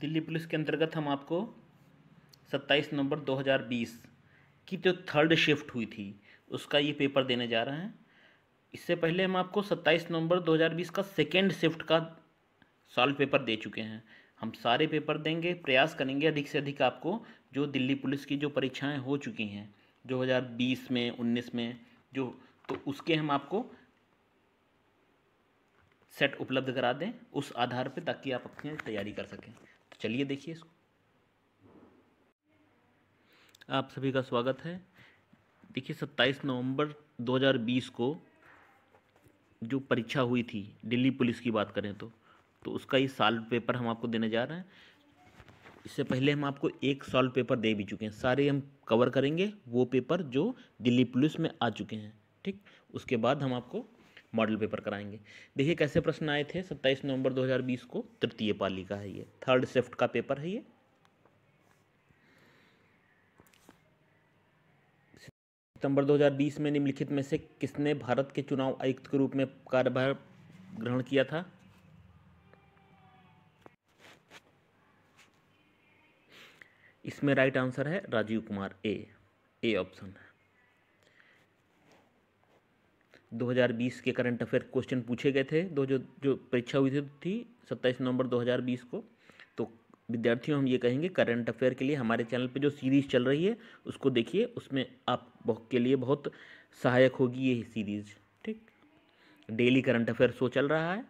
Delhi police के अंतर्गत हम आपको 27 नवंबर 2020 की जो थर्ड शिफ्ट हुई थी उसका ये पेपर देने जा रहे हैं। इससे पहले हम आपको 27 नवंबर 2020 का सेकेंड शिफ्ट का सॉल्व पेपर दे चुके हैं। हम सारे पेपर देंगे, प्रयास करेंगे अधिक से अधिक आपको जो दिल्ली पुलिस की जो परीक्षाएं हो चुकी हैं 2020 में 19 में जो, तो उसके हम आपको सेट उपलब्ध करा दें उस आधार पे, ताकि आप अपनी तैयारी कर सकें। तो चलिए देखिए इसको। आप सभी का स्वागत है। देखिए 27 नवंबर 2020 को जो परीक्षा हुई थी दिल्ली पुलिस की बात करें तो उसका ये सॉल्व पेपर हम आपको देने जा रहे हैं। इससे पहले हम आपको एक सॉल्व पेपर दे भी चुके हैं, सारे हम कवर करेंगे वो पेपर जो दिल्ली पुलिस में आ चुके हैं। ठीक, उसके बाद हम आपको मॉडल पेपर कराएंगे। देखिए कैसे प्रश्न आए थे 27 नवंबर 2020 को। तृतीय पाली का है ये, थर्ड शिफ्ट का पेपर है ये। सितंबर 2020 में निम्नलिखित में से किसने भारत के चुनाव आयुक्त के रूप में कार्यभार ग्रहण किया था? इसमें राइट आंसर है राजीव कुमार, ए ऑप्शन है। 2020 के करंट अफेयर क्वेश्चन पूछे गए थे जो परीक्षा हुई थी 27 नवंबर 2020 को। तो विद्यार्थियों हम ये कहेंगे करंट अफेयर के लिए हमारे चैनल पे जो सीरीज़ चल रही है उसको देखिए, उसमें आप के लिए बहुत सहायक होगी ये सीरीज़। ठीक, डेली करंट अफेयर शो चल रहा है,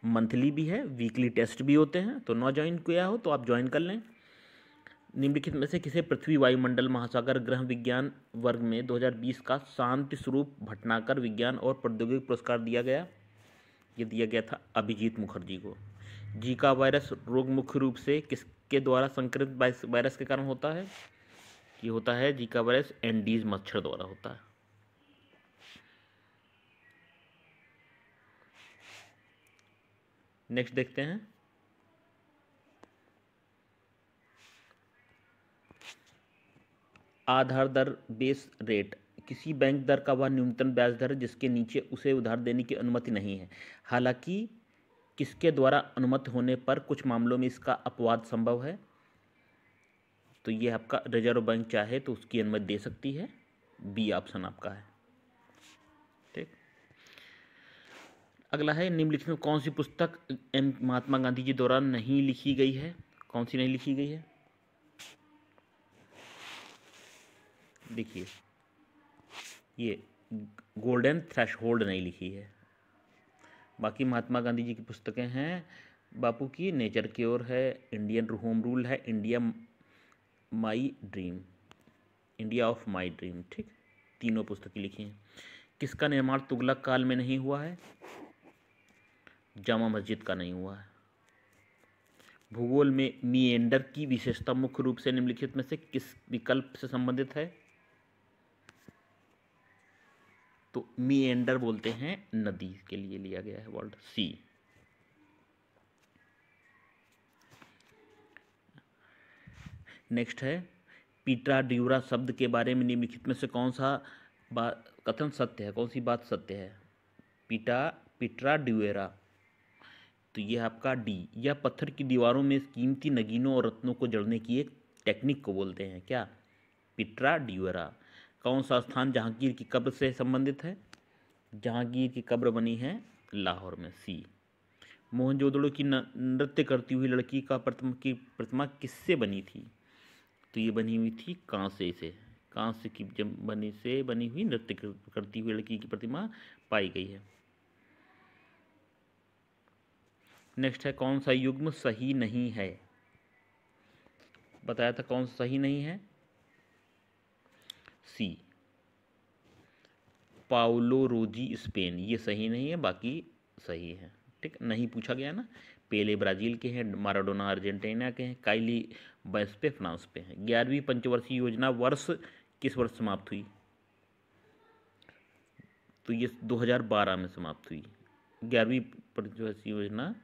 मंथली भी है, वीकली टेस्ट भी होते हैं। तो ना ज्वाइन किया हो तो आप ज्वाइन कर लें। निम्नलिखित में से किसे पृथ्वी वायुमंडल महासागर ग्रह विज्ञान वर्ग में 2020 का शांति स्वरूप भटनागर विज्ञान और प्रौद्योगिकी पुरस्कार दिया गया? ये दिया गया था अभिजीत मुखर्जी को। जीका वायरस रोग मुख्य रूप से किसके द्वारा संक्रमित वायरस के कारण होता है? ये होता है जीका वायरस एंडीज मच्छर द्वारा होता है। नेक्स्ट देखते हैं। आधार दर बेस रेट किसी बैंक दर का वह न्यूनतम ब्याज दर है जिसके नीचे उसे उधार देने की अनुमति नहीं है। हालांकि किसके द्वारा अनुमत होने पर कुछ मामलों में इसका अपवाद संभव है? तो ये आपका रिजर्व बैंक चाहे तो उसकी अनुमति दे सकती है। बी ऑप्शन आपका है। ठीक, अगला है निम्नलिखित में कौन सी पुस्तक महात्मा गांधी जी दौरान नहीं लिखी गई है? कौन सी नहीं लिखी गई है? देखिए ये गोल्डन थ्रेशहोल्ड नहीं लिखी है। बाकी महात्मा गांधी जी की पुस्तकें हैं बापू की, नेचर की ओर है, इंडियन होम रूल है, India my dream, India of my dream. ठीक, तीनों पुस्तकें लिखी हैं। किसका निर्माण तुगलक काल में नहीं हुआ है? जामा मस्जिद का नहीं हुआ है। भूगोल में मीएंडर की विशेषता मुख्य रूप से निम्नलिखित में से किस विकल्प से संबंधित है? तो मीएंडर बोलते हैं नदी के लिए लिया गया है वर्ड, सी। नेक्स्ट है पीट्रा ड्यूरा शब्द के बारे में निम्नलिखित में से कौन सा कथन सत्य है? कौन सी बात सत्य है? पीट्रा ड्यूरा, तो ये आपका डी। यह पत्थर की दीवारों में कीमती नगीनों और रत्नों को जड़ने की एक टेक्निक को बोलते हैं क्या? पीट्रा ड्यूरा। कौन सा स्थान जहांगीर की कब्र से संबंधित है? जहांगीर की कब्र बनी है लाहौर में, सी। मोहनजोदड़ो की नृत्य करती हुई लड़की का प्रतिमा किससे बनी थी? तो ये बनी हुई थी कांसे से। कांसे की बनी हुई नृत्य करती हुई लड़की की प्रतिमा पाई गई है। नेक्स्ट है कौन सा युग्म सही नहीं है? बताया था कौन सा सही नहीं है, सी। पाउलो रोजी स्पेन, ये सही नहीं है, बाकी सही है। ठीक, नहीं पूछा गया ना। पेले ब्राज़ील के हैं, माराडोना अर्जेंटीना के हैं, काइली बैस्पे फ्रांस पे हैं। 11वीं पंचवर्षीय योजना वर्ष किस वर्ष समाप्त हुई? तो ये 2012 में समाप्त हुई। 11वीं पंचवर्षीय योजना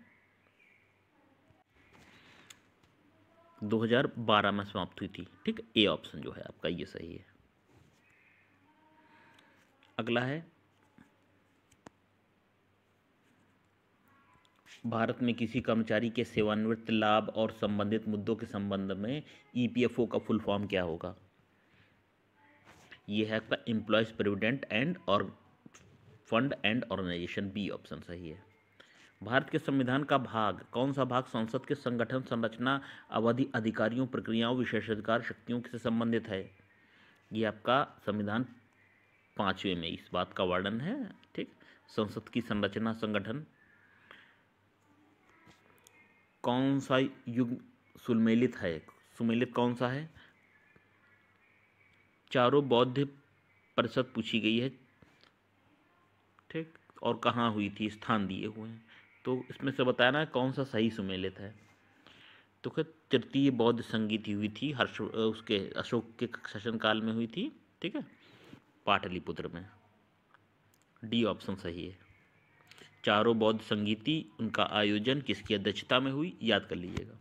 2012 में समाप्त हुई थी। ठीक, ए ऑप्शन जो है आपका ये सही है। अगला है भारत में किसी कर्मचारी के सेवानिवृत्ति लाभ और संबंधित मुद्दों के संबंध में ईपीएफओ का फुल फॉर्म क्या होगा? ये है आपका एम्प्लॉयज प्रोविडेंट एंड और fund and organisation, B option सही है। भारत के संविधान का भाग कौन सा भाग संसद के संगठन, संरचना, अवधि, अधिकारियों, प्रक्रियाओं, विशेषाधिकार, शक्तियों से संबंधित है? ये आपका संविधान 5वें में इस बात का वर्णन है। ठीक, संसद की संरचना, संगठन। कौन सा युग सुमेलित है? सुमेलित कौन सा है? चारों बौद्ध परिषद पूछी गई है। ठीक, और कहाँ हुई थी, स्थान दिए हुए हैं। तो इसमें से बताना कौन सा सही सुमेलित है। तो क्या तृतीय बौद्ध संगीति हुई थी उसके अशोक के शासन काल में हुई थी। ठीक है, पाटलिपुत्र में, डी ऑप्शन सही है। चारों बौद्ध संगीति, उनका आयोजन किसकी अध्यक्षता में हुई, याद कर लीजिएगा।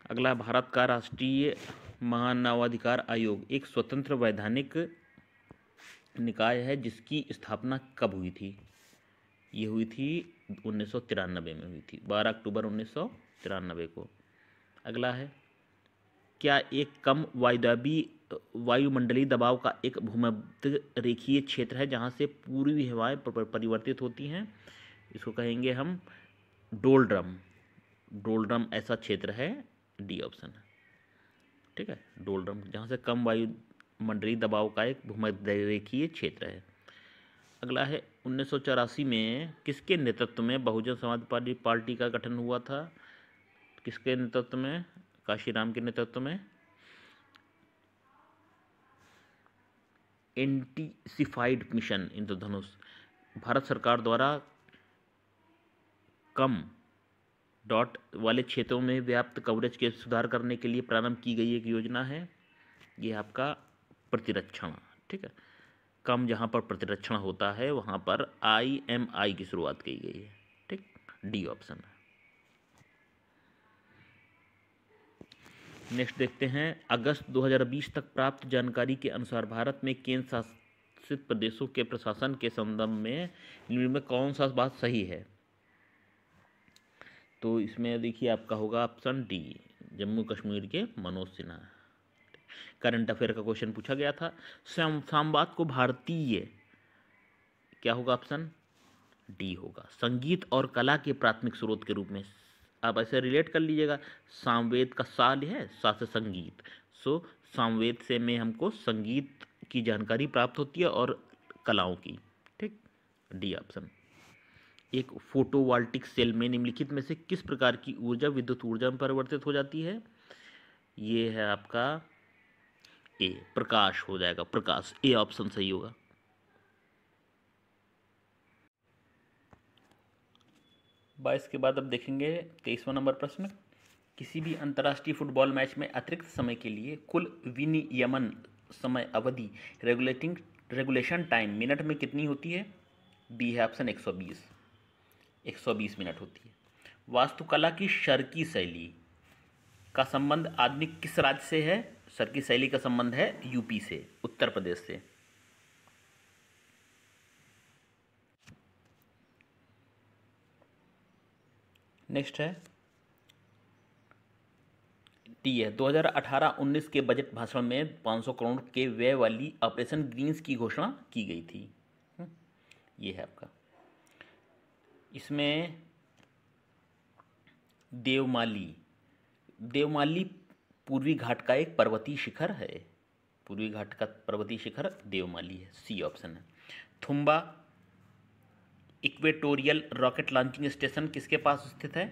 अगला, भारत का राष्ट्रीय मानवाधिकार आयोग एक स्वतंत्र वैधानिक निकाय है जिसकी स्थापना कब हुई थी? ये हुई थी 1993 में हुई थी, 12 अक्टूबर 1993 को। अगला है, क्या एक कम वायुमंडलीय दबाव का एक भूमध्य रेखीय क्षेत्र है जहाँ से पूर्वी हवाएं परिवर्तित होती हैं? इसको कहेंगे हम डोलड्रम। डोलड्रम ऐसा क्षेत्र है, डी ऑप्शन है। ठीक है, डोलड्रम जहाँ से कम वायुमंडलीय दबाव का एक भूमध्य रेखीय क्षेत्र है। अगला है, 1984 में किसके नेतृत्व में बहुजन समाज पार्टी का गठन हुआ था? किसके नेतृत्व में? काशीराम के नेतृत्व में। इंटेंसिफाइड मिशन इंद्रधनुष भारत सरकार द्वारा कम डॉट वाले क्षेत्रों में व्याप्त कवरेज के सुधार करने के लिए प्रारंभ की गई एक योजना है। ये आपका प्रतिरक्षण। ठीक है, कम जहाँ पर प्रतिरक्षण होता है वहाँ पर IMI की शुरुआत की गई है। ठीक, डी ऑप्शन है। नेक्स्ट देखते हैं, अगस्त 2020 तक प्राप्त जानकारी के अनुसार भारत में केंद्र शासित प्रदेशों के प्रशासन के संबंध में निम्न में कौन सा बात सही है? तो इसमें देखिए आपका होगा ऑप्शन डी, जम्मू कश्मीर के मनोज सिन्हा। करंट अफेयर का क्वेश्चन पूछा गया था, संवाद को भारतीय क्या होगा? ऑप्शन डी होगा। संगीत और कला के प्राथमिक स्रोत के रूप में आप ऐसे रिलेट कर लीजिएगा, सामवेद का साल है, सा से संगीत, सो सामवेद से में हमको संगीत की जानकारी प्राप्त होती है और कलाओं की। ठीक, डी ऑप्शन। एक फोटोवोल्टिक सेल में निम्नलिखित में से किस प्रकार की ऊर्जा विद्युत ऊर्जा में परिवर्तित हो जाती है? ये है आपका ए, प्रकाश हो जाएगा, प्रकाश, ए ऑप्शन सही होगा। बाईस के बाद अब देखेंगे 23वां नंबर प्रश्न, किसी भी अंतर्राष्ट्रीय फुटबॉल मैच में अतिरिक्त समय के लिए कुल विनियमन समय अवधि रेगुलेशन टाइम मिनट में कितनी होती है? बी है ऑप्शन 120 मिनट होती है। वास्तुकला की शर्की शैली का संबंध आधुनिक किस राज्य से है? शर्की शैली का संबंध है यूपी से, उत्तर प्रदेश से। नेक्स्ट है टी है, 2018-19 के बजट भाषण में 500 करोड़ के व्यय वाली ऑपरेशन ग्रीन्स की घोषणा की गई थी। ये है आपका, इसमें देवमाली पूर्वी घाट का एक पर्वतीय शिखर है। पूर्वी घाट का पर्वतीय शिखर देवमाली है, सी ऑप्शन है। Thumba equatorial rocket launching station किसके पास स्थित है?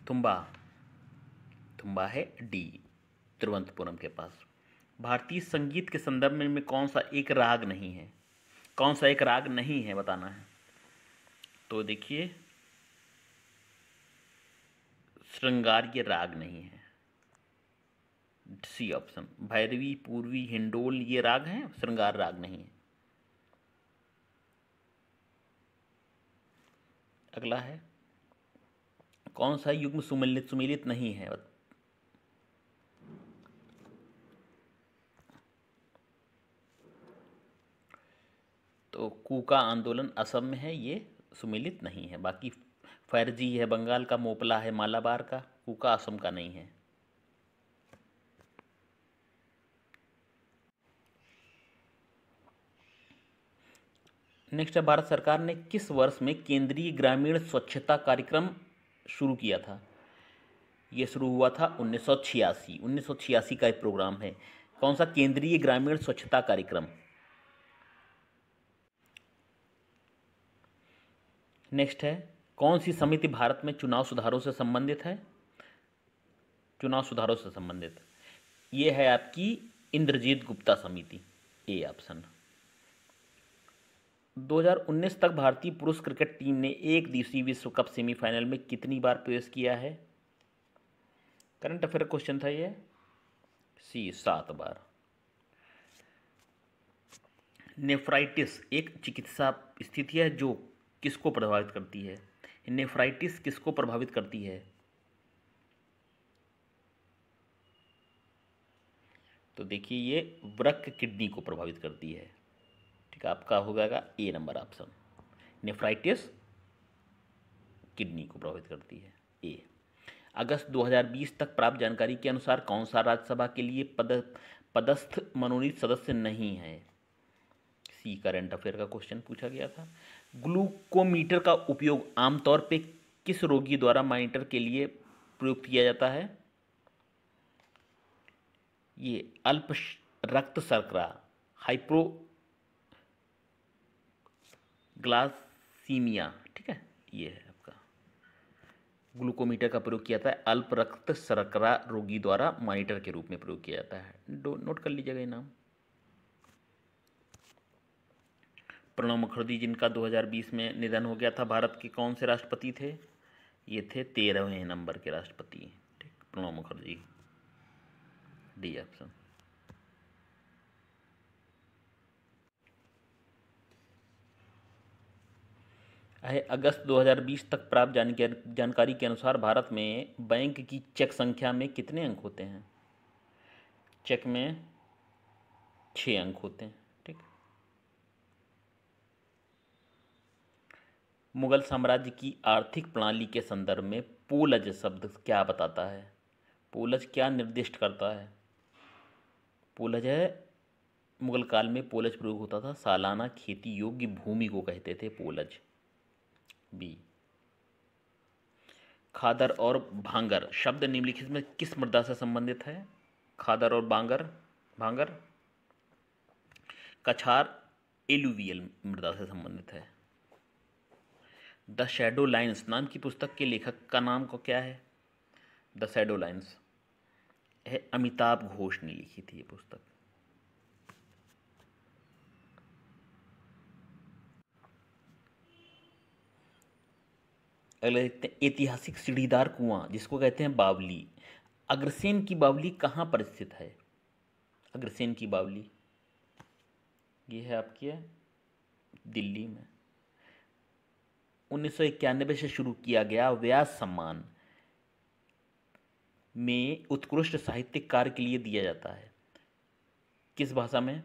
थुम्बा है डी, तिरुवनंतपुरम के पास। भारतीय संगीत के संदर्भ में कौन सा एक राग नहीं है? कौन सा एक राग नहीं है बताना है। तो देखिए, श्रृंगार ये राग नहीं है, सी ऑप्शन। भैरवी, पूर्वी, हिंडोल ये राग हैं, श्रृंगार राग नहीं है। अगला है, कौन सा युग्म सुमेलित नहीं है? तो तो कूका आंदोलन असम में है, ये सुमेलित नहीं है। बाकी फैरजी है बंगाल का, मोपला है मालाबार का, कूका असम का नहीं है। नेक्स्ट है, भारत सरकार ने किस वर्ष में केंद्रीय ग्रामीण स्वच्छता कार्यक्रम शुरू किया था? ये शुरू हुआ था 1986। 1986 का एक प्रोग्राम है। कौन सा केंद्रीय ग्रामीण स्वच्छता कार्यक्रम? नेक्स्ट है, कौन सी समिति भारत में चुनाव सुधारों से संबंधित है? चुनाव सुधारों से संबंधित ये है आपकी इंद्रजीत गुप्ता समिति, ए ऑप्शन। 2019 तक भारतीय पुरुष क्रिकेट टीम ने एक दिवसीय विश्व कप सेमीफाइनल में कितनी बार प्रवेश किया है? करंट अफेयर क्वेश्चन था ये। सी 7 बार। नेफ्राइटिस एक चिकित्सा स्थिति है जो किसको प्रभावित करती है? नेफ्राइटिस किसको प्रभावित करती है? तो देखिए ये वृक्क किडनी को प्रभावित करती है। ठीक है, आपका हो जाएगा ए नंबर ऑप्शन। नेफ्राइटिस किडनी को प्रभावित करती है, ए। अगस्त 2020 तक प्राप्त जानकारी के अनुसार कौन सा राज्यसभा के लिए पदस्थ मनोनीत सदस्य नहीं है? सी करंट अफेयर का क्वेश्चन पूछा गया था। ग्लूकोमीटर का उपयोग आमतौर पे किस रोगी द्वारा मॉनिटर के लिए प्रयोग किया जाता है? ये अल्प रक्त शर्करा हाइपोग्लाइसीमिया, ठीक है, ये है आपका। ग्लूकोमीटर का प्रयोग किया जाता है अल्प रक्त शर्करा रोगी द्वारा मॉनिटर के रूप में प्रयोग किया जाता है। नोट कर लीजिएगा ये नाम। प्रणब मुखर्जी जिनका 2020 में निधन हो गया था, भारत के कौन से राष्ट्रपति थे? ये थे 13वें नंबर के राष्ट्रपति, ठीक, प्रणब मुखर्जी, डी ऑप्शन। है अगस्त 2020 तक प्राप्त जानकारी के अनुसार भारत में बैंक की चेक संख्या में कितने अंक होते हैं? चेक में 6 अंक होते हैं, ठीक। मुगल साम्राज्य की आर्थिक प्रणाली के संदर्भ में पोलज शब्द क्या बताता है? पोलज क्या निर्दिष्ट करता है? पोलज है, मुगल काल में पोलज प्रयोग होता था, सालाना खेती योग्य भूमि को कहते थे पोलज, बी। खादर और भांगर शब्द निम्नलिखित में किस मृदा से संबंधित है? खादर और भांगर कछार एलुवियल मृदा से संबंधित है। द शैडो लाइन्स नाम की पुस्तक के लेखक का नाम को क्या है? द शैडो लाइन्स है अमिताभ घोष ने लिखी थी ये पुस्तक। अगले देखते हैं, ऐतिहासिक सीढ़ीदार कुआं जिसको कहते हैं बावली, अग्रसेन की बावली कहाँ पर स्थित है? अग्रसेन की बावली ये है आपकी दिल्ली में। 1991 से शुरू किया गया व्यास सम्मान में उत्कृष्ट साहित्यिक कार्य के लिए दिया जाता है, किस भाषा में?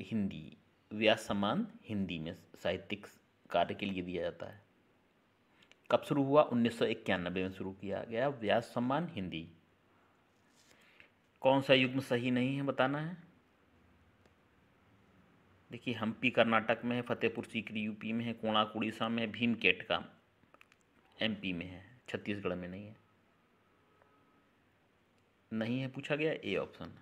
हिंदी। व्यास सम्मान हिंदी में साहित्यिक कार्य के लिए दिया जाता है। कब शुरू हुआ? 1991 में शुरू किया गया व्यास सम्मान हिंदी। कौन सा युग्म सही नहीं है बताना है। देखिए, हम्पी कर्नाटक में है, फतेहपुर सीकरी यूपी में है, कोणार्क उड़ीसा में है, भीमकेटका एमपी में है, छत्तीसगढ़ में नहीं है। नहीं है पूछा गया, ए ऑप्शन।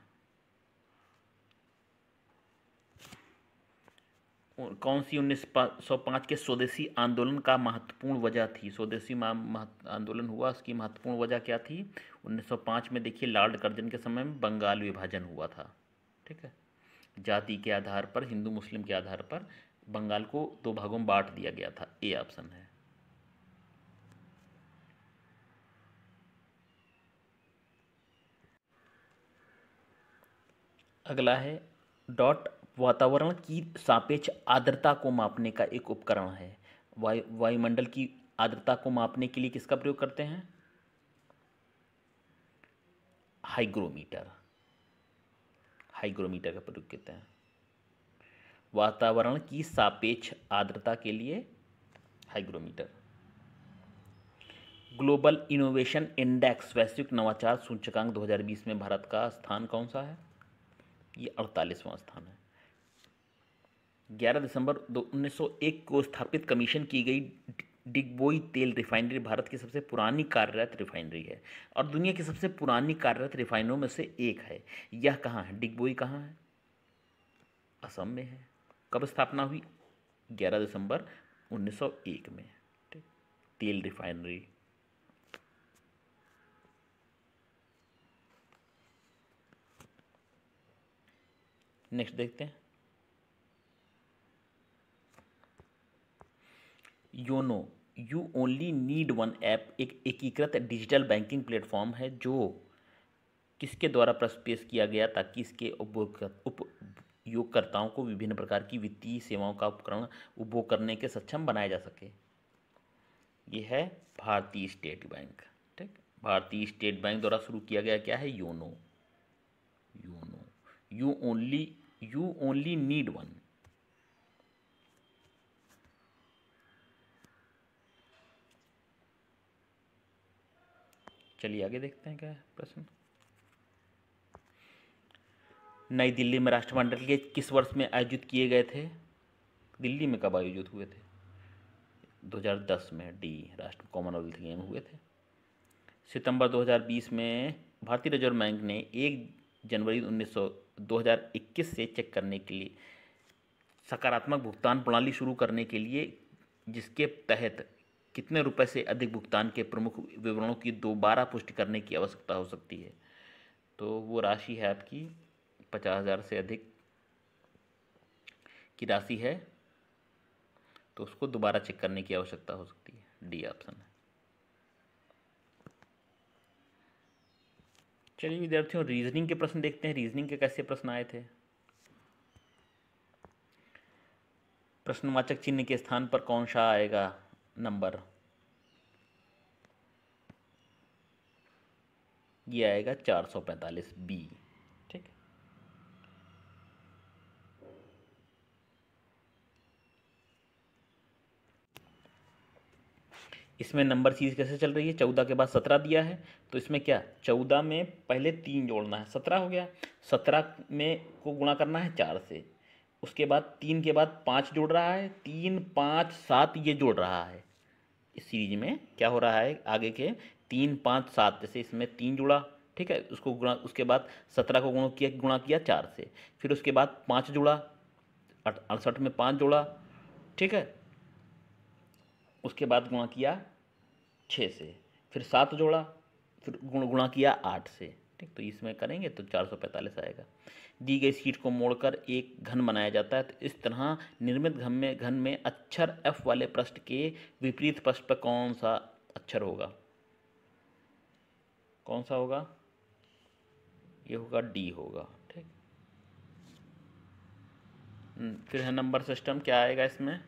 कौन सी 1905 के स्वदेशी आंदोलन का महत्वपूर्ण वजह थी? स्वदेशी आंदोलन हुआ, उसकी महत्वपूर्ण वजह क्या थी? 1905 में देखिए लॉर्ड कर्जन के समय में बंगाल विभाजन हुआ था, ठीक है। जाति के आधार पर, हिंदू मुस्लिम के आधार पर बंगाल को 2 भागों में बांट दिया गया था, ए ऑप्शन है। अगला है डॉट वातावरण की सापेक्ष आर्द्रता को मापने का एक उपकरण है। वायुमंडल की आर्द्रता को मापने के लिए किसका प्रयोग करते हैं? हाइग्रोमीटर का प्रयोग करते हैं। वातावरण की सापेक्ष आर्द्रता के लिए हाइग्रोमीटर। ग्लोबल इनोवेशन इंडेक्स वैश्विक नवाचार सूचकांक 2020 में भारत का स्थान कौन सा है? ये 48वां स्थान है। 11 दिसंबर 1901 को स्थापित कमीशन की गई डिगबोई तेल रिफाइनरी भारत की सबसे पुरानी कार्यरत रिफाइनरी है और दुनिया की सबसे पुरानी कार्यरत रिफाइनरों में से एक है। यह कहाँ है? डिगबोई कहाँ है? असम में है। कब स्थापना हुई? 11 दिसंबर 1901 में। ठीक, तेल रिफाइनरी। नेक्स्ट देखते हैं, YONO you only need one app एक एकीकृत डिजिटल बैंकिंग प्लेटफॉर्म है जो किसके द्वारा पेश किया गया ताकि इसके उपयोगकर्ताओं को विभिन्न प्रकार की वित्तीय सेवाओं का उपकरण उपभोग करने के सक्षम बनाया जा सके। ये है भारतीय स्टेट बैंक। ठीक, भारतीय स्टेट बैंक द्वारा शुरू किया गया क्या है? YONO. YONO you only need one. चलिए आगे देखते हैं क्या है प्रश्न। नई दिल्ली में राष्ट्रमंडल के किस वर्ष में आयोजित किए गए थे? दिल्ली में कब आयोजित हुए थे? 2010 में। डी, राष्ट्र कॉमनवेल्थ गेम हुए थे। सितंबर 2020 में भारतीय रिजर्व बैंक ने 1 जनवरी 2021 से चेक करने के लिए सकारात्मक भुगतान प्रणाली शुरू करने के लिए, जिसके तहत कितने रुपए से अधिक भुगतान के प्रमुख विवरणों की दोबारा पुष्टि करने की आवश्यकता हो सकती है? तो वो राशि है आपकी 50,000 से अधिक की राशि है तो उसको दोबारा चेक करने की आवश्यकता हो सकती है। डी ऑप्शन है। चलिए विद्यार्थियों, रीजनिंग के प्रश्न देखते हैं। रीजनिंग के कैसे प्रश्न आए थे? प्रश्नवाचक चिन्ह के स्थान पर कौन सा आएगा नंबर? ये आएगा 445 बी। ठीक, इसमें नंबर सीरीज कैसे चल रही है? 14 के बाद 17 दिया है तो इसमें क्या, 14 में पहले 3 जोड़ना है, 17 हो गया। 17 में को गुणा करना है 4 से, उसके बाद 3 के बाद 5 जोड़ रहा है, 3 5 7 ये जोड़ रहा है। इस सीरीज में क्या हो रहा है आगे के 3 5 7, जैसे इसमें 3 जुड़ा, ठीक है, उसको गुणा, उसके बाद 17 को गुणा किया 4 से, फिर उसके बाद 5 जुड़ा, 68 में 5 जोड़ा, ठीक है, उसके बाद गुणा किया 6 से, फिर 7 जोड़ा, फिर गुणा किया 8 से। ठीक, तो इसमें करेंगे तो 445 आएगा। दी गई शीट को मोड़कर एक घन बनाया जाता है तो इस तरह निर्मित घन में अक्षर F वाले पृष्ठ के विपरीत पृष्ठ पर कौन सा अक्षर होगा? कौन सा होगा? ये होगा डी होगा। ठीक, फिर है नंबर सिस्टम, क्या आएगा इसमें?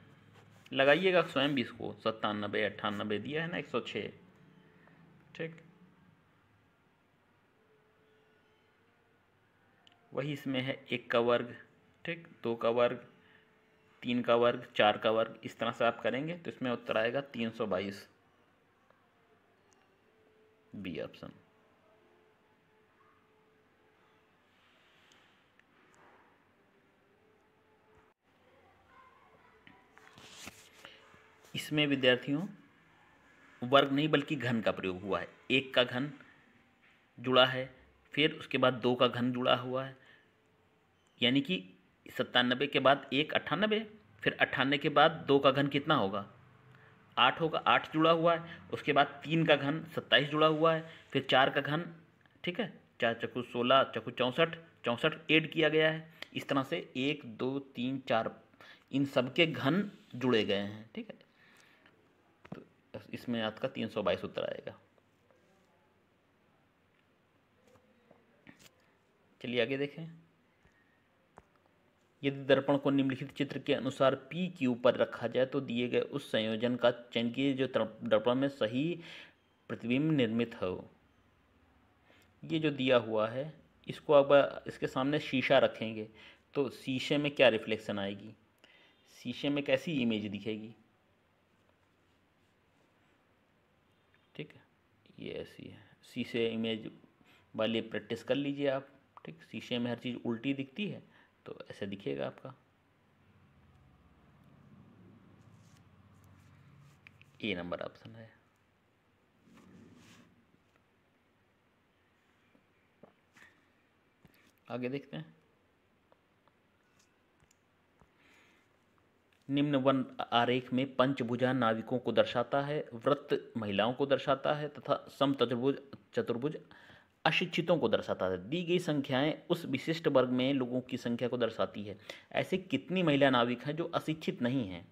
लगाइएगा स्वयं भी इसको। 97 98 दिया है ना, 106। ठीक, वही इसमें है 1 का वर्ग, ठीक, 2 का वर्ग, 3 का वर्ग, 4 का वर्ग, इस तरह से आप करेंगे तो इसमें उत्तर आएगा 322 बी ऑप्शन। इसमें विद्यार्थियों वर्ग नहीं बल्कि घन का प्रयोग हुआ है। 1 का घन जुड़ा है, फिर उसके बाद 2 का घन जुड़ा हुआ है, यानी कि 97 के बाद 1 98, फिर 98 के बाद 2 का घन कितना होगा? 8 होगा, 8 जुड़ा हुआ है, उसके बाद 3 का घन 27 जुड़ा हुआ है, फिर 4 का घन, ठीक है, 4 चक्कू 16 चक्कू 64, 64 ऐड किया गया है। इस तरह से 1 2 3 4 इन सब के घन जुड़े गए हैं। ठीक है, तो इसमें आपका 322 उत्तर आएगा। चलिए आगे देखें। यदि दर्पण को निम्नलिखित चित्र के अनुसार P के ऊपर रखा जाए तो दिए गए उस संयोजन का चयन कीजिए जो दर्पण में सही प्रतिबिंब निर्मित हो। ये जो दिया हुआ है इसको अब इसके सामने शीशा रखेंगे तो शीशे में क्या रिफ्लेक्शन आएगी, शीशे में कैसी इमेज दिखेगी, ठीक है, ये ऐसी है। शीशे इमेज वाली प्रैक्टिस कर लीजिए आप, ठीक। शीशे में हर चीज़ उल्टी दिखती है तो ऐसे दिखेगा आपका। ए नंबर ऑप्शन है। आगे देखते हैं। निम्न वन आरेख में पंचभुजा नाविकों को दर्शाता है, वृत्त महिलाओं को दर्शाता है तथा समचतुर्भुज चतुर्भुज अशिक्षितों को दर्शाता है। दी गई संख्याएं उस विशिष्ट वर्ग में लोगों की संख्या को दर्शाती है। ऐसे कितनी महिला नाविक हैं जो अशिक्षित नहीं हैं,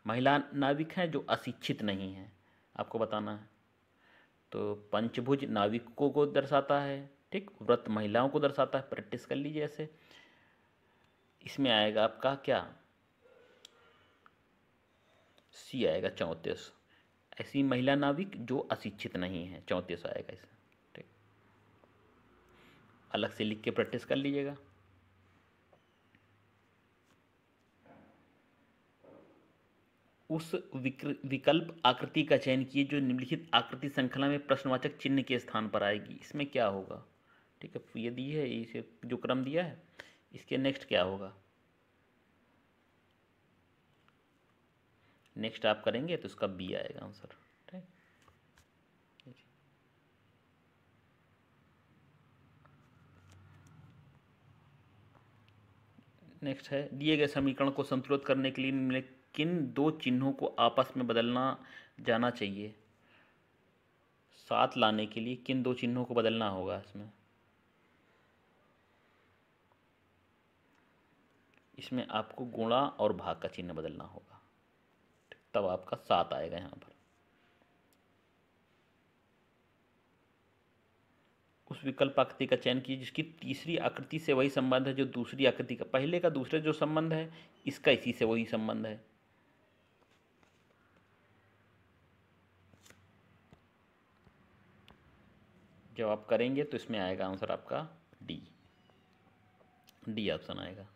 महिला नाविक हैं जो अशिक्षित नहीं हैं, आपको बताना है। तो पंचभुज नाविकों को दर्शाता है, ठीक। व्रत महिलाओं को दर्शाता है, प्रैक्टिस कर लीजिए ऐसे। इसमें आएगा आपका क्या, सी आएगा 34। ऐसी महिला नाविक जो अशिक्षित नहीं है, 34 आएगा इसमें, ठीक। अलग से लिख के प्रैक्टिस कर लीजिएगा। उस विकल्प आकृति का चयन कीजिए जो निम्नलिखित आकृति श्रृंखला में प्रश्नवाचक चिन्ह के स्थान पर आएगी। इसमें क्या होगा, ठीक है, ये दी है, इसे जो क्रम दिया है इसके नेक्स्ट क्या होगा, नेक्स्ट आप करेंगे तो इसका बी आएगा आंसर, ठीक। नेक्स्ट है, दिए गए समीकरण को संतुलित करने के लिए किन दो चिन्हों को आपस में बदलना जाना चाहिए। 7 लाने के लिए किन दो चिन्हों को बदलना होगा इसमें आपको गुणा और भाग का चिन्ह बदलना होगा, तब आपका 7 आएगा यहाँ पर। उस विकल्प आकृति का चयन कीजिए जिसकी तीसरी आकृति से वही संबंध है जो दूसरी आकृति का, पहले का दूसरे जो संबंध है इसका इसी से वही संबंध है। जब आप करेंगे तो इसमें आएगा आंसर आपका डी, डी ऑप्शन आएगा।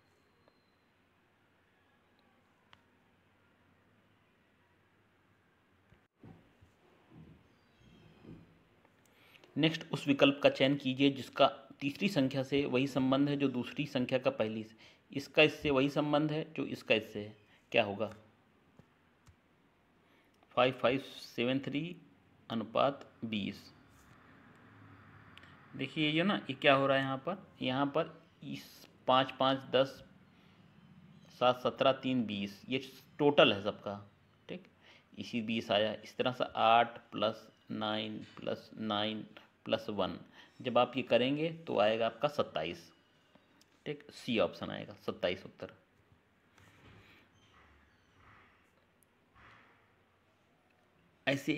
नेक्स्ट, उस विकल्प का चयन कीजिए जिसका तीसरी संख्या से वही संबंध है जो दूसरी संख्या का पहली से, इसका इससे वही संबंध है जो इसका इससे है। क्या होगा, 5573 अनुपात 20। देखिए ये ना, ये क्या हो रहा है यहाँ पर इस 5 5 10 7 17 3 20 ये टोटल है सबका, ठीक। इसी 20 आया, इस तरह से 8 + 9 + 9 + 1 जब आप ये करेंगे तो आएगा आपका 27, ठीक। सी ऑप्शन आएगा 27 उत्तर। ऐसे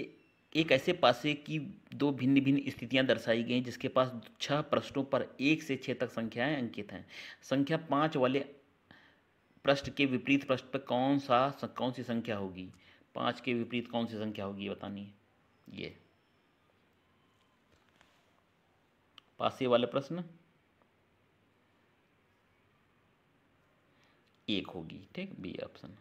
एक ऐसे पासे की दो भिन्न भिन्न स्थितियां दर्शाई गई जिसके पास 6 पृष्ठों पर 1 से 6 तक संख्याएं अंकित हैं। संख्या 5 वाले पृष्ठ के विपरीत पृष्ठ पर कौन सी संख्या होगी, 5 के विपरीत कौन सी संख्या होगी ये बतानी है। ये पासे वाले प्रश्न 1 होगी, ठीक, बी ऑप्शन।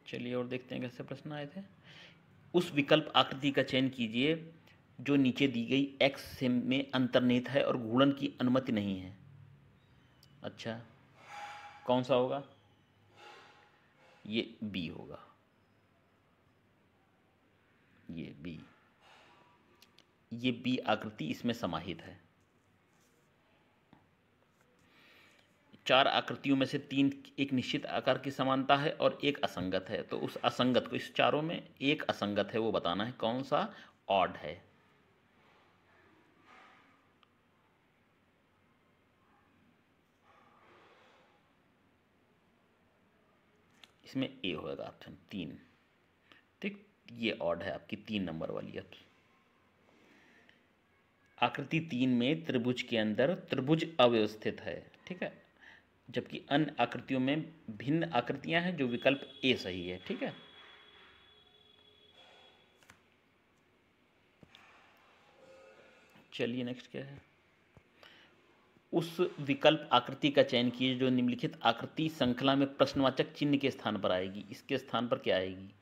चलिए और देखते हैं कैसे प्रश्न आए थे। उस विकल्प आकृति का चयन कीजिए जो नीचे दी गई x में अंतर्निहित है और गुणन की अनुमति नहीं है। अच्छा, कौन सा होगा, ये बी होगा, ये बी आकृति इसमें समाहित है। 4 आकृतियों में से 3 एक निश्चित आकार की समानता है और एक असंगत है, तो उस असंगत को, इस चारों में एक असंगत है वो बताना है, कौन सा ऑड है। इसमें ए होगा ऑप्शन 3, ठीक। ये ऑड है आपकी 3 नंबर वाली ऑप्शन। आकृति 3 में त्रिभुज के अंदर त्रिभुज अव्यवस्थित है, ठीक है, जबकि अन्य आकृतियों में भिन्न आकृतियां हैं जो विकल्प ए सही है, ठीक है। चलिए नेक्स्ट क्या है, उस विकल्प आकृति का चयन कीजिए जो निम्नलिखित आकृति श्रृंखला में प्रश्नवाचक चिन्ह के स्थान पर आएगी। इसके स्थान पर क्या आएगी?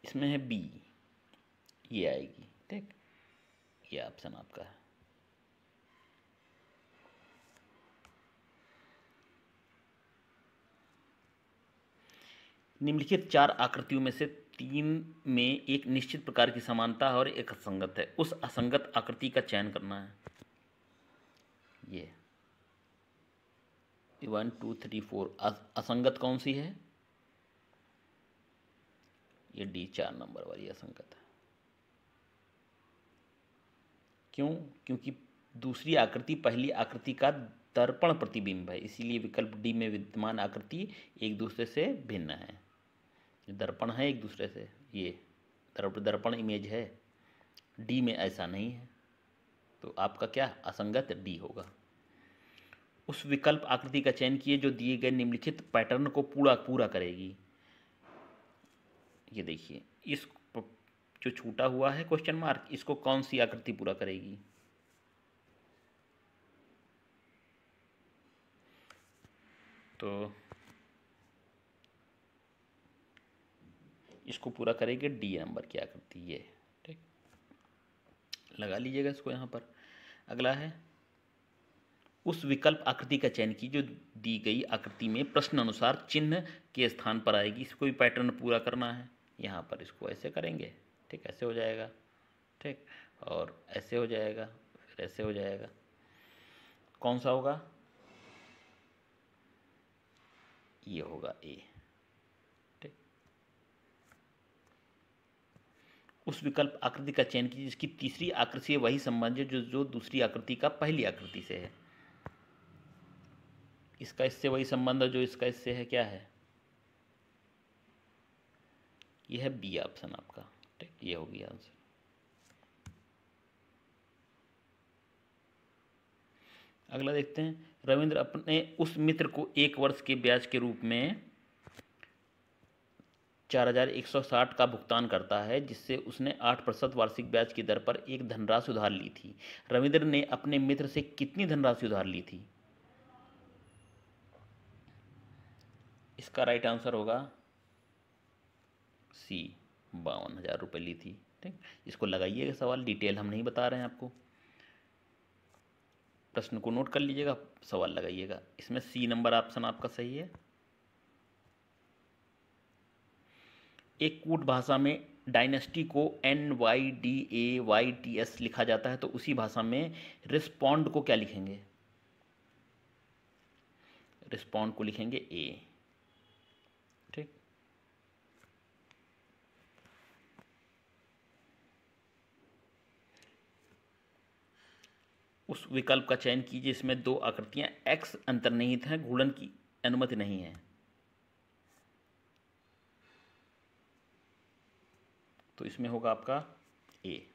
इसमें है बी, ये आएगी। ठीक, ये ऑप्शन आपका है। निम्नलिखित चार आकृतियों में से तीन में एक निश्चित प्रकार की समानता है और एक असंगत है। उस असंगत आकृति का चयन करना है। ये 1 2 3 4 असंगत कौन सी है? ये डी 4 नंबर वाली असंगत है। क्यों? क्योंकि दूसरी आकृति पहली आकृति का दर्पण प्रतिबिंब है, इसीलिए विकल्प डी में विद्यमान आकृति एक दूसरे से भिन्न है। दर्पण है एक दूसरे से, ये दर्पण इमेज है, डी में ऐसा नहीं है, तो आपका क्या असंगत डी होगा। उस विकल्प आकृति का चयन किए जो दिए गए निम्नलिखित पैटर्न को पूरा करेगी। ये देखिए, इस जो छूटा हुआ है क्वेश्चन मार्क, इसको कौन सी आकृति पूरा करेगी? तो इसको पूरा करेगी डी नंबर की आकृति, ये। ठीक, लगा लीजिएगा इसको यहाँ पर। अगला है, उस विकल्प आकृति का चयन की जो दी गई आकृति में प्रश्न अनुसार चिन्ह के स्थान पर आएगी। इसको भी पैटर्न पूरा करना है। यहाँ पर इसको ऐसे करेंगे, ठीक, ऐसे हो जाएगा, ठीक, और ऐसे हो जाएगा, फिर ऐसे हो जाएगा। कौन सा होगा? ये होगा ए। ठीक, उस विकल्प आकृति का चयन कीजिए जिसकी तीसरी आकृति से वही संबंध है जो दूसरी आकृति का पहली आकृति से है। इसका इससे वही संबंध है जो इसका इससे है। क्या है? यह है बी ऑप्शन आपका। ठीक, ये हो गया आंसर। अगला देखते हैं, रविंद्र अपने उस मित्र को 1 वर्ष के ब्याज के रूप में 4160 का भुगतान करता है, जिससे उसने 8% वार्षिक ब्याज की दर पर एक धनराशि उधार ली थी। रविंद्र ने अपने मित्र से कितनी धनराशि उधार ली थी? इसका राइट आंसर होगा सी, 52,000 रुपये ली थी। ठीक, इसको लगाइएगा सवाल, डिटेल हम नहीं बता रहे हैं आपको। प्रश्न को नोट कर लीजिएगा, सवाल लगाइएगा। इसमें सी नंबर ऑप्शन आपका सही है। एक कूट भाषा में डायनेस्टी को NYDAYTS लिखा जाता है, तो उसी भाषा में रिस्पॉन्ड को क्या लिखेंगे? रिस्पॉन्ड को लिखेंगे ए। ठीक, उस विकल्प का चयन कीजिए इसमें दो आकृतियां एक्स अंतर्निहित हैं, घूर्णन की अनुमति नहीं है। तो इसमें होगा आपका ए।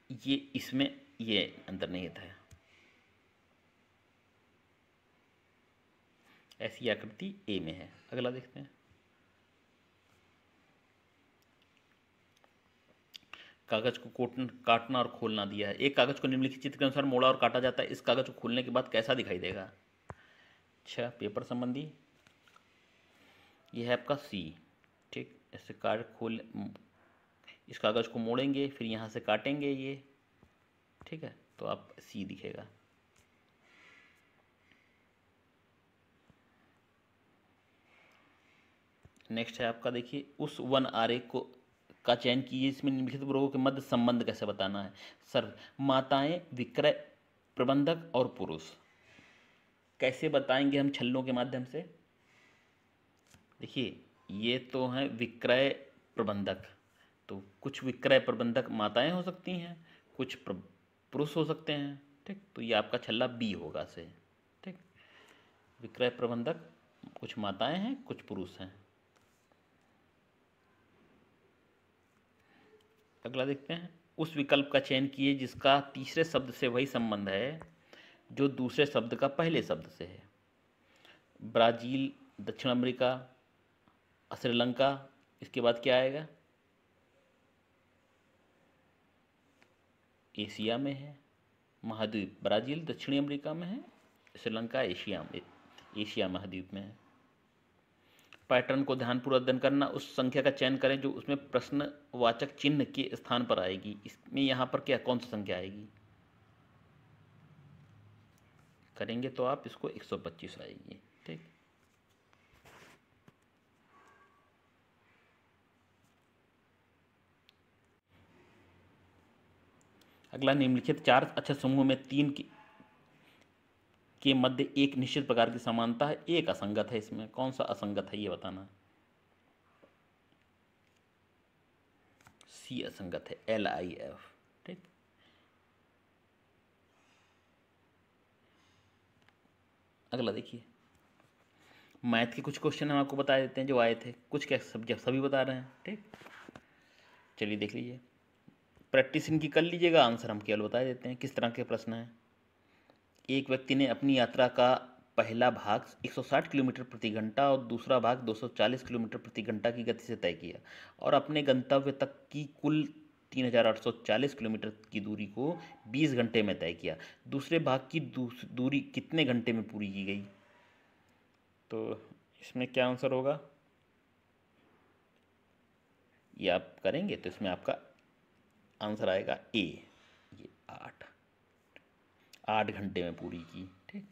ये इसमें ये अंतर्निहित है, ऐसी आकृति ए में है। अगला देखते हैं, कागज को काटना और खोलना दिया है। एक कागज को निम्नलिखित चित्र के अनुसार मोड़ा और काटा जाता है। इस कागज को खोलने के बाद कैसा दिखाई देगा? अच्छा, पेपर संबंधी। यह है आपका सी। ठीक, ऐसे खोल, इस कागज को मोड़ेंगे, फिर यहाँ से काटेंगे ये। ठीक है, तो आप सी दिखेगा। नेक्स्ट है आपका, देखिए, उस वन आरेख को का चयन कीजिए इसमें निम्नलिखित वर्गों के मध्य संबंध कैसे बताना है? सर, माताएं, विक्रय प्रबंधक और पुरुष कैसे बताएंगे हम? छल्लों के माध्यम से। देखिए, ये तो हैं विक्रय प्रबंधक, तो कुछ विक्रय प्रबंधक माताएं हो सकती हैं, कुछ पुरुष हो सकते हैं। ठीक, तो ये आपका छल्ला बी होगा से। ठीक, विक्रय प्रबंधक कुछ माताएं हैं, कुछ पुरुष हैं। अगला देखते हैं, उस विकल्प का चयन कीजिए जिसका तीसरे शब्द से वही संबंध है जो दूसरे शब्द का पहले शब्द से है। ब्राज़ील, दक्षिण अमेरिका, श्रीलंका, इसके बाद क्या आएगा? एशिया में है। महाद्वीप ब्राज़ील दक्षिणी अमेरिका में है, श्रीलंका एशिया में, एशिया महाद्वीप में है। पैटर्न को ध्यानपूर्वक अध्ययन करना, उस संख्या का चयन करें जो उसमें प्रश्नवाचक चिन्ह के स्थान पर आएगी। इसमें यहाँ पर क्या कौन सी संख्या आएगी? करेंगे तो आप इसको 125 आएगी। ठीक, अगला, निम्नलिखित चार अक्षर समूह में तीन के मध्य एक निश्चित प्रकार की समानता है, एक असंगत है। इसमें कौन सा असंगत है ये बताना है। सी असंगत है, LIF। ठीक, अगला देखिए, मैथ के कुछ क्वेश्चन हम आपको बता देते हैं जो आए थे, कुछ क्या सभी बता रहे हैं। ठीक, चलिए देख लीजिए, प्रैक्टिस इनकी कर लीजिएगा, आंसर हम केवल बता देते हैं किस तरह के प्रश्न हैं। एक व्यक्ति ने अपनी यात्रा का पहला भाग 160 किलोमीटर प्रति घंटा और दूसरा भाग 240 किलोमीटर प्रति घंटा की गति से तय किया और अपने गंतव्य तक की कुल 3840 किलोमीटर की दूरी को 20 घंटे में तय किया। दूसरे भाग की दूरी कितने घंटे में पूरी की गई? तो इसमें क्या आंसर होगा ये आप करेंगे तो इसमें आपका आंसर आएगा ए, ये 8 घंटे में पूरी की। ठीक,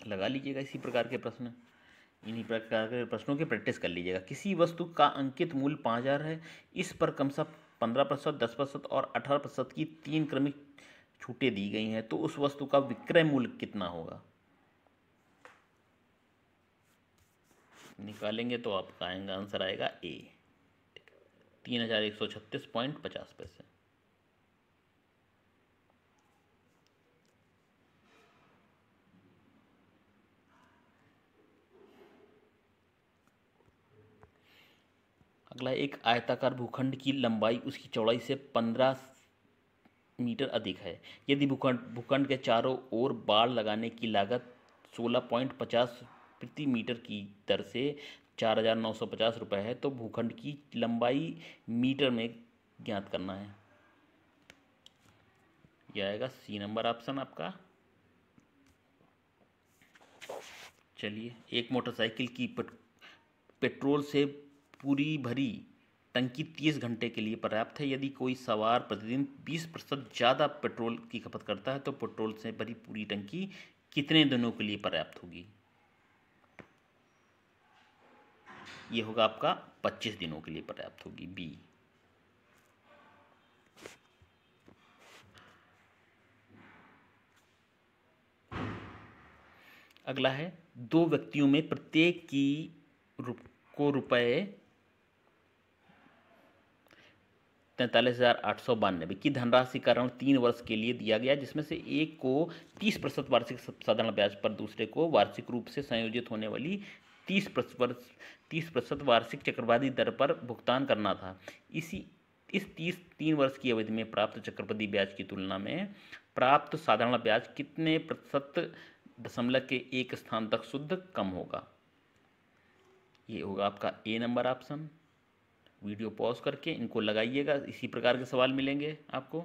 लगा लीजिएगा इसी प्रकार के प्रश्न, इन्हीं प्रकार के प्रश्नों की प्रैक्टिस कर लीजिएगा। किसी वस्तु का अंकित मूल्य 5000 है, इस पर क्रमशः 15%, 10% और 18% की 3 क्रमिक छूटें दी गई हैं, तो उस वस्तु का विक्रय मूल्य कितना होगा? निकालेंगे तो आपका आएगा आंसर आएगा ए, 3136.50 पैसे। अगला, एक आयताकार भूखंड की लंबाई उसकी चौड़ाई से 15 मीटर अधिक है। यदि भूखंड के चारों ओर बाड़ लगाने की लागत 16.50 प्रति मीटर की दर से 4950 रुपये है, तो भूखंड की लंबाई मीटर में ज्ञात करना है। यह आएगा सी नंबर ऑप्शन आपका। चलिए, एक मोटरसाइकिल की पेट्रोल से पूरी भरी टंकी 30 घंटे के लिए पर्याप्त है। यदि कोई सवार प्रतिदिन 20% ज़्यादा पेट्रोल की खपत करता है, तो पेट्रोल से भरी पूरी टंकी कितने दिनों के लिए पर्याप्त होगी? ये होगा आपका 25 दिनों के लिए पर्याप्त होगी, बी। अगला है, दो व्यक्तियों में प्रत्येक को रुपये 43,892 की धनराशि का ऋण 3 वर्ष के लिए दिया गया, जिसमें से एक को 30% वार्षिक साधारण ब्याज पर, दूसरे को वार्षिक रूप से संयोजित होने वाली 30% वार्षिक चक्रवृद्धि दर पर भुगतान करना था। इस 3 वर्ष की अवधि में प्राप्त चक्रवृद्धि ब्याज की तुलना में प्राप्त साधारण ब्याज कितने प्रतिशत दशमलव के एक स्थान तक शुद्ध कम होगा? ये होगा आपका ए नंबर ऑप्शन। वीडियो पॉज करके इनको लगाइएगा, इसी प्रकार के सवाल मिलेंगे आपको।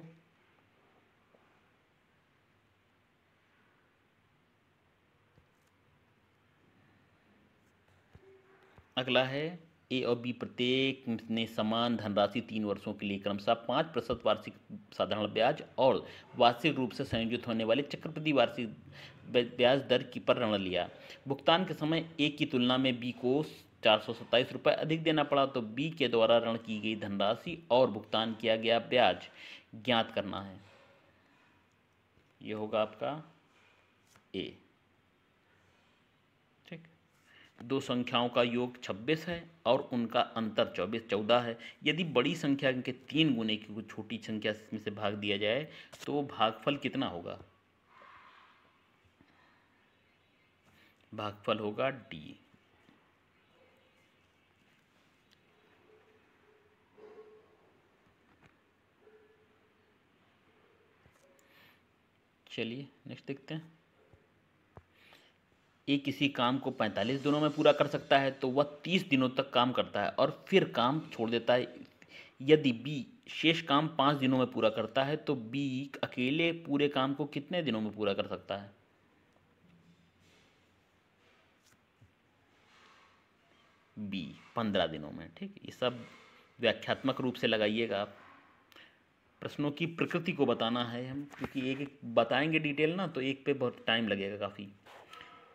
अगला है, ए और बी प्रत्येक ने समान धनराशि 3 वर्षों के लिए क्रमशः 5% वार्षिक साधारण ब्याज और वार्षिक रूप से संयोजित होने वाले चक्रवृद्धि वार्षिक ब्याज दर की पर ऋण लिया। भुगतान के समय ए की तुलना में बी को 427 रुपये अधिक देना पड़ा, तो बी के द्वारा ऋण की गई धनराशि और भुगतान किया गया ब्याज ज्ञात करना है। ये होगा आपका ए। ठीक, दो संख्याओं का योग 26 है और उनका अंतर 14 है। यदि बड़ी संख्या के 3 गुने की कुछ छोटी संख्या में से भाग दिया जाए तो भागफल कितना होगा? भागफल होगा डी। चलिए नेक्स्ट देखते हैं। ए किसी काम को 45 दिनों में पूरा कर सकता है तो वह 30 दिनों तक काम करता है और फिर काम छोड़ देता है। यदि बी शेष काम 5 दिनों में पूरा करता है तो बी अकेले पूरे काम को कितने दिनों में पूरा कर सकता है? बी 15 दिनों में। ठीक, ये सब व्याख्यात्मक रूप से लगाइएगा आप। प्रश्नों की प्रकृति को बताना है हम, क्योंकि एक एक बताएंगे डिटेल ना तो एक पे बहुत टाइम लगेगा काफ़ी।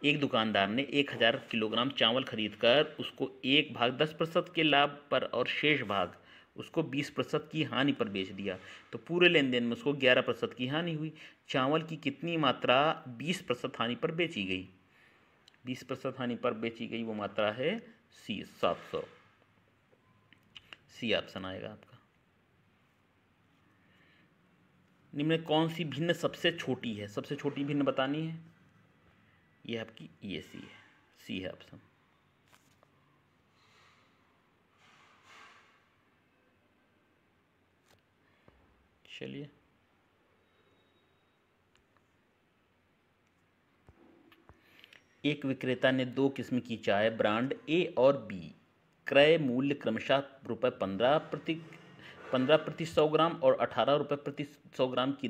एक दुकानदार ने 1000 किलोग्राम चावल खरीदकर उसको एक भाग 10% के लाभ पर और शेष भाग उसको 20% की हानि पर बेच दिया। तो पूरे लेन देन में उसको 11% की हानि हुई। चावल की कितनी मात्रा 20% हानि पर बेची गई? 20% हानि पर बेची गई वो मात्रा है सी 700। सी ऑप्शन आएगा आपका। निम्न में कौन सी भिन्न सबसे छोटी है? सबसे छोटी भिन्न बतानी है, ये आपकी ये सी है। सी है ऑप्शन। चलिए, एक विक्रेता ने 2 किस्म की चाय ब्रांड ए और बी क्रय मूल्य क्रमशः ₹15 प्रति 100 ग्राम और ₹18 प्रति 100 ग्राम की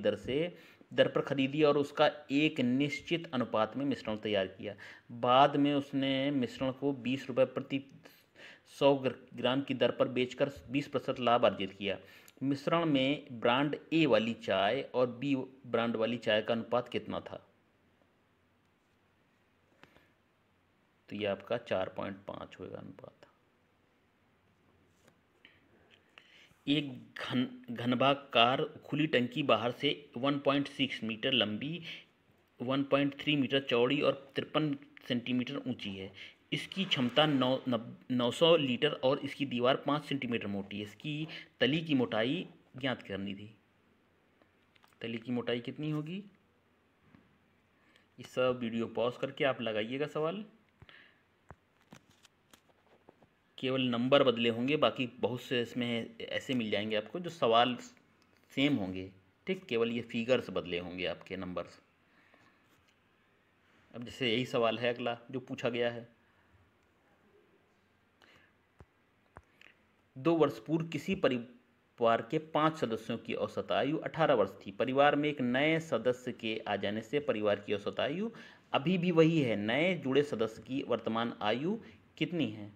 दर पर खरीदी और उसका एक निश्चित अनुपात में मिश्रण तैयार किया। बाद में उसने मिश्रण को ₹20 प्रति 100 ग्राम की दर पर बेचकर 20% लाभ अर्जित किया। मिश्रण में ब्रांड ए वाली चाय और बी ब्रांड वाली चाय का अनुपात कितना था? तो ये आपका 4.5 होगा अनुपात। एक घनभाग खुली टंकी बाहर से 1.6 मीटर लंबी, 1.3 मीटर चौड़ी और 53 सेंटीमीटर ऊंची है। इसकी क्षमता 900 लीटर और इसकी दीवार 5 सेंटीमीटर मोटी है। इसकी तली की मोटाई ज्ञात करनी थी। तली की मोटाई कितनी होगी? इस सब वीडियो पॉज करके आप लगाइएगा सवाल। केवल नंबर बदले होंगे, बाकी बहुत से इसमें ऐसे मिल जाएंगे आपको जो सवाल सेम होंगे। ठीक, केवल ये फिगर्स बदले होंगे आपके नंबर्स। अब जैसे यही सवाल है अगला जो पूछा गया है। 2 वर्ष पूर्व किसी परिवार के 5 सदस्यों की औसत आयु 18 वर्ष थी। परिवार में एक नए सदस्य के आ जाने से परिवार की औसत आयु अभी भी वही है। नए जुड़े सदस्य की वर्तमान आयु कितनी है?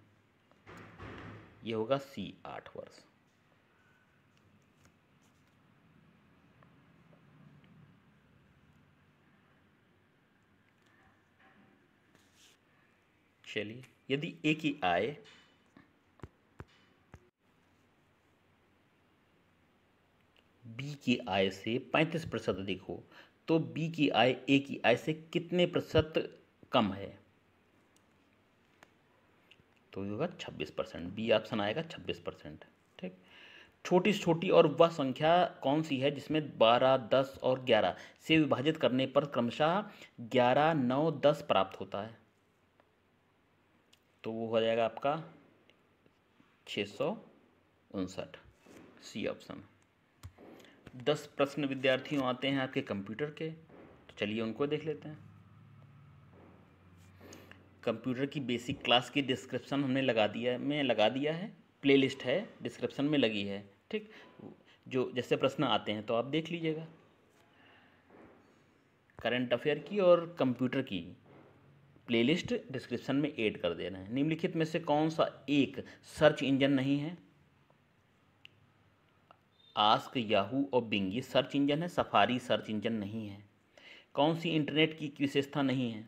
ये होगा सी 8 वर्ष। चलिए, यदि ए की आय बी की आय से 35% अधिक हो तो बी की आय ए की आय से कितने प्रतिशत कम है? तो ये होगा 26%। बी ऑप्शन आएगा 26%। ठीक, छोटी से छोटी और वह संख्या कौन सी है जिसमें 12, 10 और 11 से विभाजित करने पर क्रमशः 11, 9, 10 प्राप्त होता है? तो वो हो जाएगा आपका 659। C option. 10 प्रश्न विद्यार्थियों आते हैं आपके कंप्यूटर के, तो चलिए उनको देख लेते हैं। कंप्यूटर की बेसिक क्लास की डिस्क्रिप्शन हमने लगा दिया है, प्लेलिस्ट है डिस्क्रिप्शन में लगी है। ठीक, जो जैसे प्रश्न आते हैं तो आप देख लीजिएगा। करंट अफेयर की और कंप्यूटर की प्लेलिस्ट डिस्क्रिप्शन में ऐड कर देना है। निम्नलिखित में से कौन सा एक सर्च इंजन नहीं है? आस्क, याहू और बिंग ये सर्च इंजन है, सफारी सर्च इंजन नहीं है। कौन सी इंटरनेट की विशेषता नहीं है?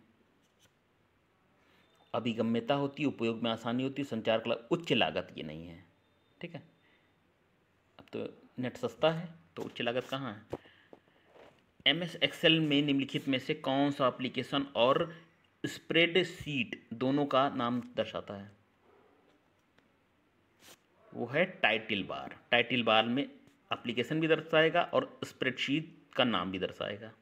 अभिगम्यता होती है, उपयोग में आसानी होती है, संचार का उच्च लागत ये नहीं है। ठीक है, अब तो नेट सस्ता है तो उच्च लागत कहाँ है? MS एक्सेल में निम्नलिखित में से कौन सा एप्लीकेशन और स्प्रेडशीट दोनों का नाम दर्शाता है? वो है टाइटल बार। टाइटल बार में एप्लीकेशन भी दर्शाएगा और स्प्रेडशीट का नाम भी दर्शाएगा।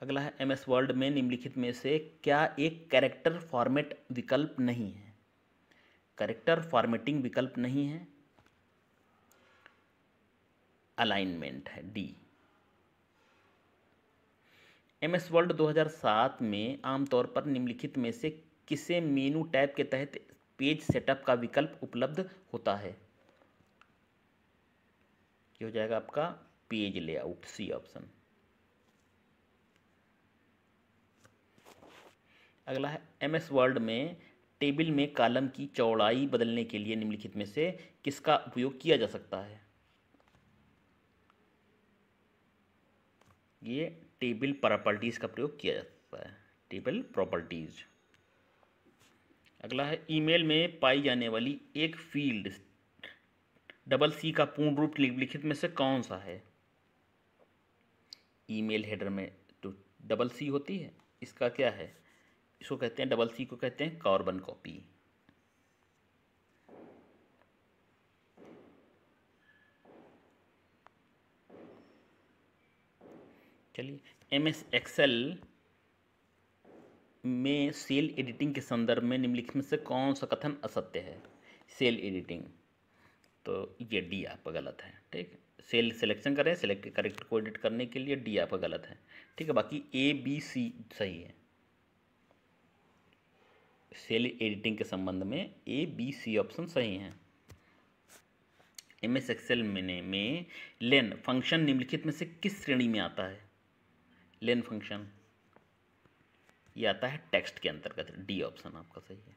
अगला है MS वर्ड में निम्नलिखित में से क्या एक कैरेक्टर फॉर्मेट विकल्प नहीं है? कैरेक्टर फॉर्मेटिंग विकल्प नहीं है। अलाइनमेंट है, डी। MS वर्ल्ड 2007 में आमतौर पर निम्नलिखित में से किसे मेनू टैब के तहत पेज सेटअप का विकल्प उपलब्ध होता है? ये हो जाएगा आपका पेज लेआउट, सी ऑप्शन। अगला है MS वर्ल्ड में टेबल में कॉलम की चौड़ाई बदलने के लिए निम्नलिखित में से किसका उपयोग किया जा सकता है? ये टेबल प्रॉपर्टीज का प्रयोग किया जा सकता है, टेबल प्रॉपर्टीज। अगला है ईमेल में पाई जाने वाली एक फील्ड CC का पूर्ण रूप निम्नलिखित में से कौन सा है? ईमेल हेडर में तो CC होती है, इसका क्या है? इसको कहते हैं CC को कहते हैं कार्बन कॉपी। चलिए, MS एक्सेल में सेल एडिटिंग के संदर्भ में निम्नलिखित में से कौन सा कथन असत्य है? सेल एडिटिंग, तो ये डी आपका गलत है, ठीक है। सेल सिलेक्शन करें, सेलेक्ट करेक्ट को एडिट करने के लिए डी आपका गलत है, ठीक है। बाकी ABC सही है। सेल एडिटिंग के संबंध में ABC ऑप्शन सही हैं। MS एक्सेल में लेन फंक्शन निम्नलिखित में से किस श्रेणी में आता है? लेन फंक्शन ये आता है टेक्स्ट के अंतर्गत, डी ऑप्शन आपका सही है।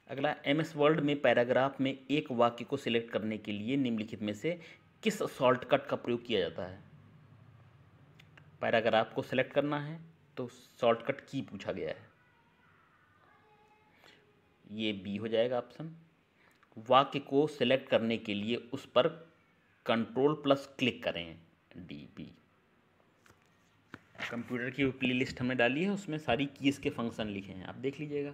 अगला, MS वर्ल्ड में पैराग्राफ में एक वाक्य को सिलेक्ट करने के लिए निम्नलिखित में से किस शॉर्टकट का प्रयोग किया जाता है? पैराग्राफ को सिलेक्ट करना है तो शॉर्टकट की पूछा गया है, ये बी हो जाएगा ऑप्शन। वाक्य को सिलेक्ट करने के लिए उस पर Ctrl+ क्लिक करें, डी बी। कंप्यूटर की प्लेलिस्ट हमने डाली है, उसमें सारी कीज़ के फंक्शन लिखे हैं, आप देख लीजिएगा।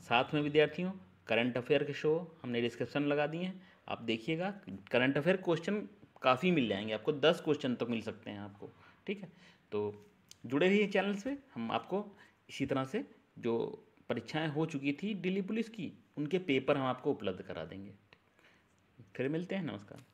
साथ में विद्यार्थियों करंट अफेयर के शो हमने डिस्क्रिप्शन लगा दिए हैं, आप देखिएगा। करंट अफेयर क्वेश्चन काफ़ी मिल जाएंगे आपको, 10 क्वेश्चन तक मिल सकते हैं आपको, ठीक है। तो जुड़े रहिए चैनल से, हम आपको इसी तरह से जो परीक्षाएं हो चुकी थी दिल्ली पुलिस की, उनके पेपर हम आपको उपलब्ध करा देंगे। फिर मिलते हैं, नमस्कार।